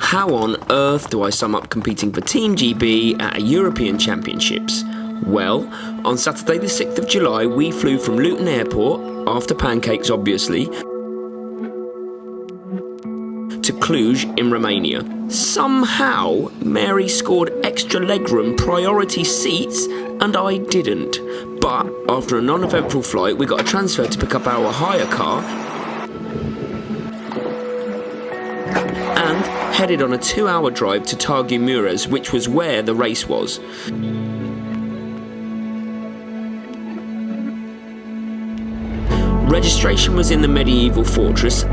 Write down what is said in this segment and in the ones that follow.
How on earth do I sum up competing for Team GB at a European Championships? Well, on Saturday the 6th of July we flew from Luton Airport, after pancakes obviously, to Cluj in Romania. Somehow, Mary scored extra legroom priority seats and I didn't. But after a non-eventful flight, we got a transfer to pick up our hire car and headed on a 2-hour drive to Targu Mures, which was where the race was. Registration was in the medieval fortress.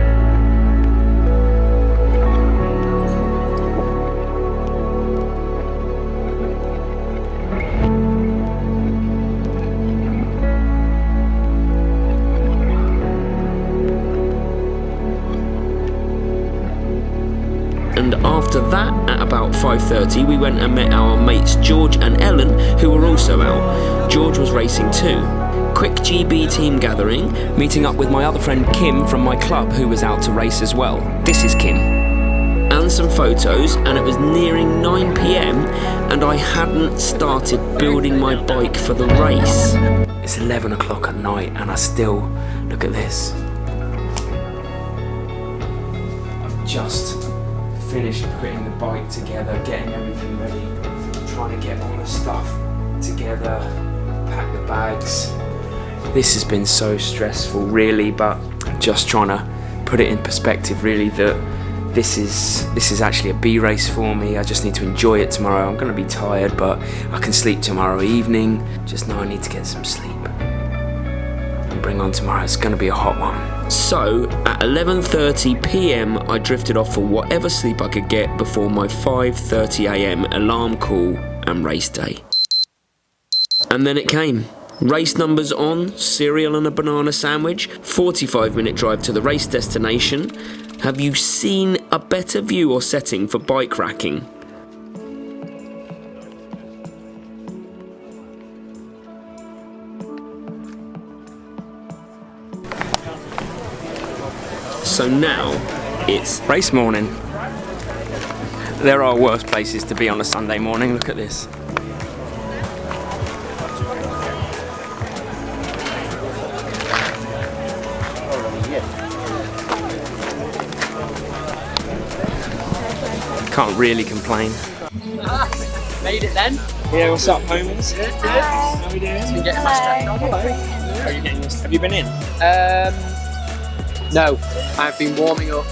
And after that, at about 5:30, we went and met our mates George and Ellen, who were also out. George was racing too. Quick GB team gathering, meeting up with my other friend Kim from my club, who was out to race as well. This is Kim. And some photos, and it was nearing 9 PM, and I hadn't started building my bike for the race. It's 11 o'clock at night, and I still, look at this. I've just finished putting the bike together, getting everything ready, trying to get all the stuff together, pack the bags. This has been so stressful really, but just trying to put it in perspective really, that this is actually a B race for me. I just need to enjoy it tomorrow. I'm going to be tired, but I can sleep tomorrow evening. Just know I need to get some sleep and bring on tomorrow. It's going to be a hot one. So, at 11:30 PM, I drifted off for whatever sleep I could get before my 5:30 AM alarm call and race day. And then it came. Race numbers on, cereal and a banana sandwich, 45-minute drive to the race destination. Have you seen a better view or setting for bike racking? So now, it's race morning. There are worse places to be on a Sunday morning, look at this. Can't really complain. Made it then? Yeah, what's up, homies? Good. How are we doing? Been getting my strap on. How are you getting this? Have you been in? No, I've been warming up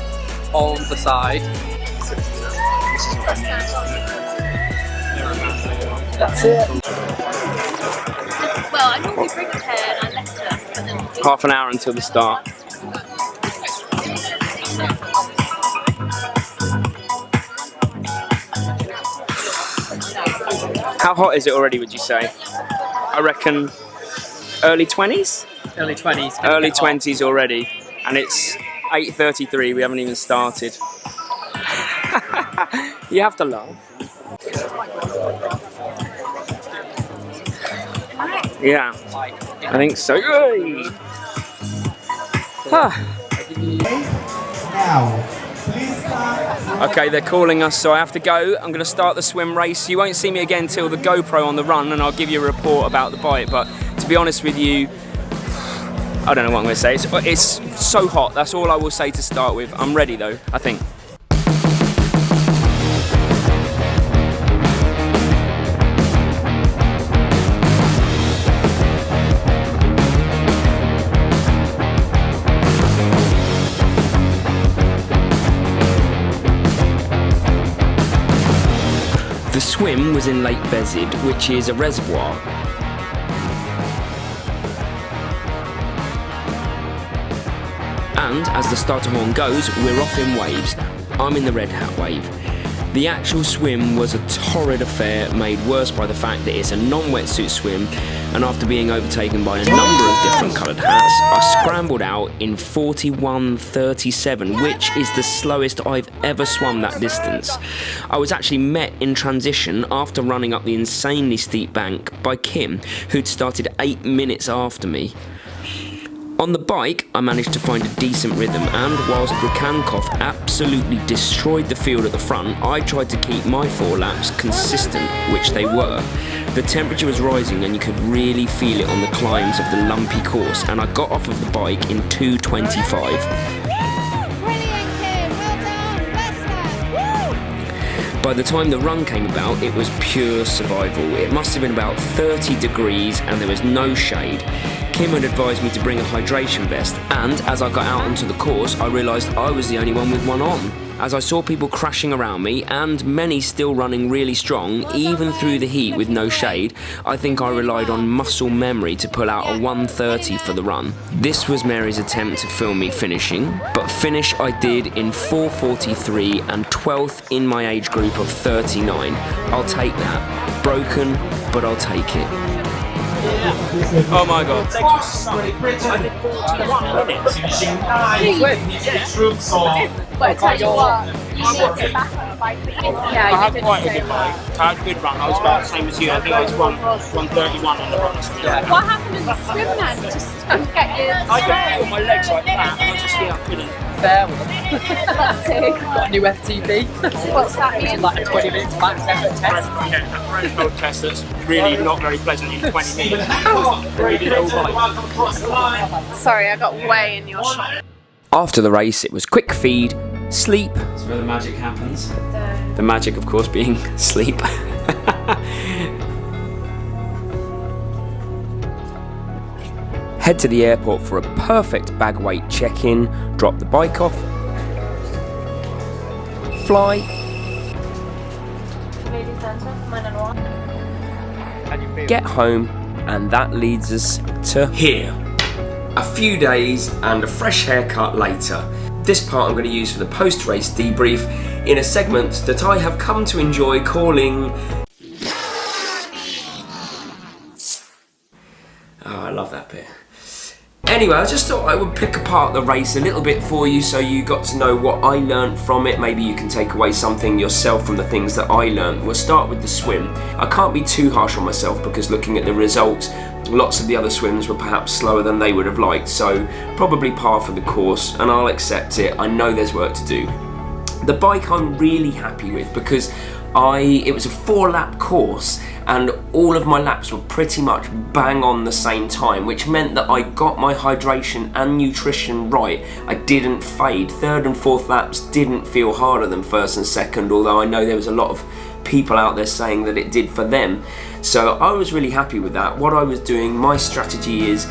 on the side. That's it. Well, I normally bring a pair and I left her, but then Half an hour until the start. How hot is it already, would you say? I reckon early 20s? Early 20s. Early 20s already. And it's 8:33, we haven't even started. You have to laugh. Yeah, I think so. Okay, they're calling us, so I have to go. I'm going to start the swim race. You won't see me again till the GoPro on the run, and I'll give you a report about the bike. But to be honest with you, I don't know what I'm going to say. It's so hot. That's all I will say to start with. I'm ready though, I think. The swim was in Lake Bezid, which is a reservoir. And as the starter horn goes, we're off in waves. I'm in the red hat wave. The actual swim was a torrid affair, made worse by the fact that it's a non-wetsuit swim, and after being overtaken by a number of different coloured hats, I scrambled out in 41:37, which is the slowest I've ever swum that distance. I was actually met in transition after running up the insanely steep bank by Kim, who'd started 8 minutes after me. On the bike, I managed to find a decent rhythm, and whilst Brakankov absolutely destroyed the field at the front, I tried to keep my 4 laps consistent, which they were. The temperature was rising and you could really feel it on the climbs of the lumpy course, and I got off of the bike in 2:25. By the time the run came about, it was pure survival. It must have been about 30 degrees and there was no shade. Kim had advised me to bring a hydration vest, and as I got out onto the course, I realised I was the only one with one on. As I saw people crashing around me, and many still running really strong, even through the heat with no shade, I think I relied on muscle memory to pull out a 1:30 for the run. This was Mary's attempt to film me finishing, but finish I did in 4:43 and 12th in my age group of 39. I'll take that. Broken, but I'll take it. Oh my god. Wait, tell you what, you need to get back on the bike. Yeah, I had quite a good bike. I had a good run. I was about the same as you. I think I was 1:31 on the run. What happened in the swim then? Just get your... I could feel my legs like that, and I just I couldn't. Fair one. That's sick. Got a new FTP. What's that mean? Like a 20 minutes max effort test. Yeah, a threshold test that's really not very pleasant in 20 minutes. Really little bike. Sorry, I got way in your shot. After the race, it was quick feed, sleep. That's where the magic happens. The magic, of course, being sleep. Head to the airport for a perfect bag weight check-in, drop the bike off, fly, get home, and that leads us to here. A few days and a fresh haircut later. This part I'm going to use for the post-race debrief in a segment that I have come to enjoy calling... Oh, I love that bit. Anyway, I just thought I would pick apart the race a little bit for you so you got to know what I learned from it. Maybe you can take away something yourself from the things that I learned. We'll start with the swim. I can't be too harsh on myself because looking at the results, lots of the other swims were perhaps slower than they would have liked, so probably par for the course, and I'll accept it. I know there's work to do. The bike I'm really happy with because it was a 4-lap course and all of my laps were pretty much bang on the same time, which meant that I got my hydration and nutrition right. I didn't fade. 3rd and 4th laps didn't feel harder than 1st and 2nd, although I know there was a lot of people out there saying that it did for them. So I was really happy with that. What I was doing, my strategy is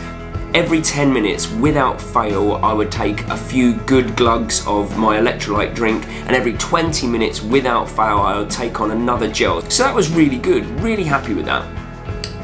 every 10 minutes without fail I would take a few good glugs of my electrolyte drink, and every 20 minutes without fail I would take on another gel. So that was really good, really happy with that.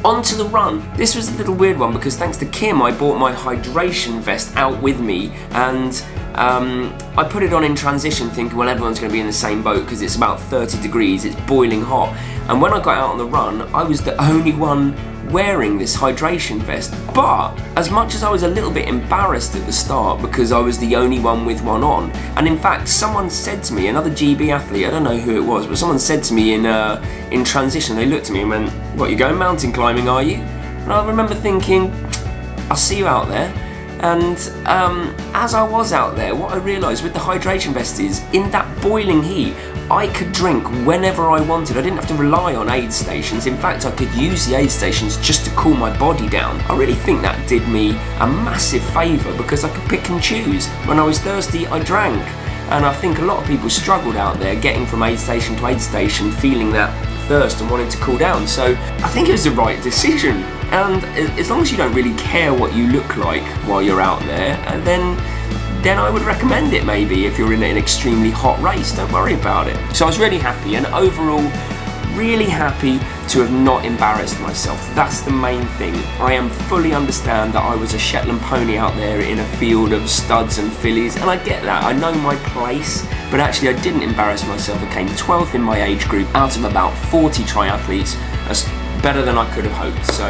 On to the run. This was a little weird one because thanks to Kim I bought my hydration vest out with me, and I put it on in transition thinking, well, everyone's going to be in the same boat because it's about 30 degrees, it's boiling hot. And when I got out on the run, I was the only one wearing this hydration vest. But as much as I was a little bit embarrassed at the start because I was the only one with one on, and in fact someone said to me, another GB athlete, I don't know who it was, but someone said to me in transition, they looked at me and went, "What, you're going mountain climbing, are you?" And I remember thinking, I'll see you out there. And as I was out there, what I realised with the hydration vest is, in that boiling heat, I could drink whenever I wanted. I didn't have to rely on aid stations. In fact, I could use the aid stations just to cool my body down. I really think that did me a massive favour because I could pick and choose. When I was thirsty, I drank. And I think a lot of people struggled out there getting from aid station to aid station, feeling that thirst and wanting to cool down. So I think it was the right decision. And as long as you don't really care what you look like while you're out there, then I would recommend it maybe if you're in an extremely hot race. Don't worry about it. So I was really happy, and overall really happy to have not embarrassed myself. That's the main thing. I fully understand that I was a Shetland pony out there in a field of studs and fillies, and I get that. I know my place, but actually I didn't embarrass myself. I came 12th in my age group out of about 40 triathletes. That's better than I could have hoped, so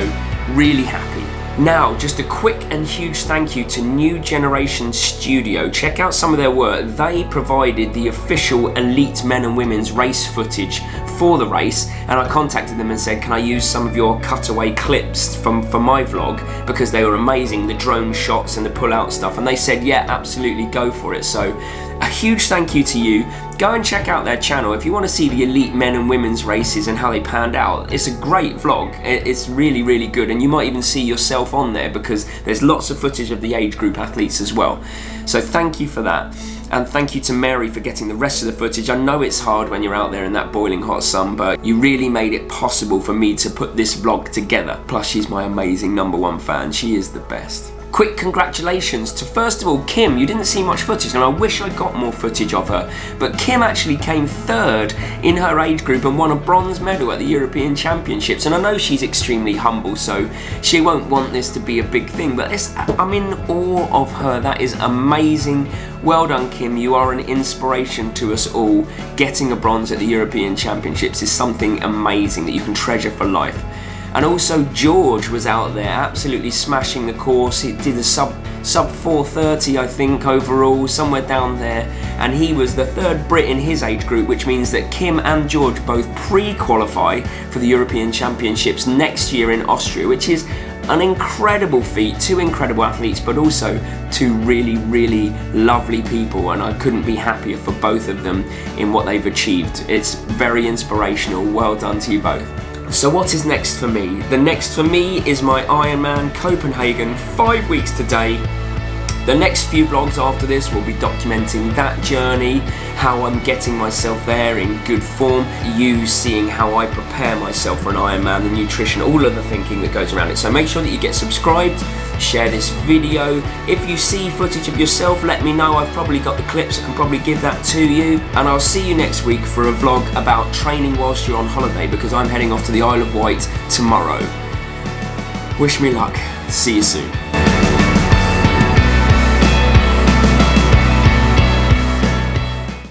really happy. Now, just a quick and huge thank you to New Generation Studio. Check out some of their work. They provided the official elite men and women's race footage before the race, and I contacted them and said, can I use some of your cutaway clips for my vlog, because they were amazing, the drone shots and the pull-out stuff, and they said, yeah, absolutely, go for it. So a huge thank you to you. Go and check out their channel if you want to see the elite men and women's races and how they panned out. It's a great vlog. It's really, really good, and you might even see yourself on there because there's lots of footage of the age group athletes as well. So thank you for that. And thank you to Mary for getting the rest of the footage. I know it's hard when you're out there in that boiling hot sun, but you really made it possible for me to put this vlog together. Plus, she's my amazing #1 fan. She is the best. Quick congratulations to, first of all, Kim. You didn't see much footage, and I wish I got more footage of her, but Kim actually came 3rd in her age group and won a bronze medal at the European Championships. And I know she's extremely humble, so she won't want this to be a big thing, but I'm in awe of her. That is amazing. Well done, Kim. You are an inspiration to us all. Getting a bronze at the European Championships is something amazing that you can treasure for life. And also George was out there absolutely smashing the course. He did a sub 4:30, I think, overall, somewhere down there, and he was the 3rd Brit in his age group, which means that Kim and George both pre-qualify for the European Championships next year in Austria, which is an incredible feat. 2 incredible athletes, but also 2 really, really lovely people, and I couldn't be happier for both of them in what they've achieved. It's very inspirational. Well done to you both. So what is next for me? The next for me is my Ironman Copenhagen, 5 weeks today. The next few vlogs after this will be documenting that journey, how I'm getting myself there in good form, you seeing how I prepare myself for an Ironman, the nutrition, all of the thinking that goes around it. So make sure that you get subscribed, share this video. If you see footage of yourself, let me know. I've probably got the clips, I can probably give that to you. And I'll see you next week for a vlog about training whilst you're on holiday, because I'm heading off to the Isle of Wight tomorrow. Wish me luck. See you soon.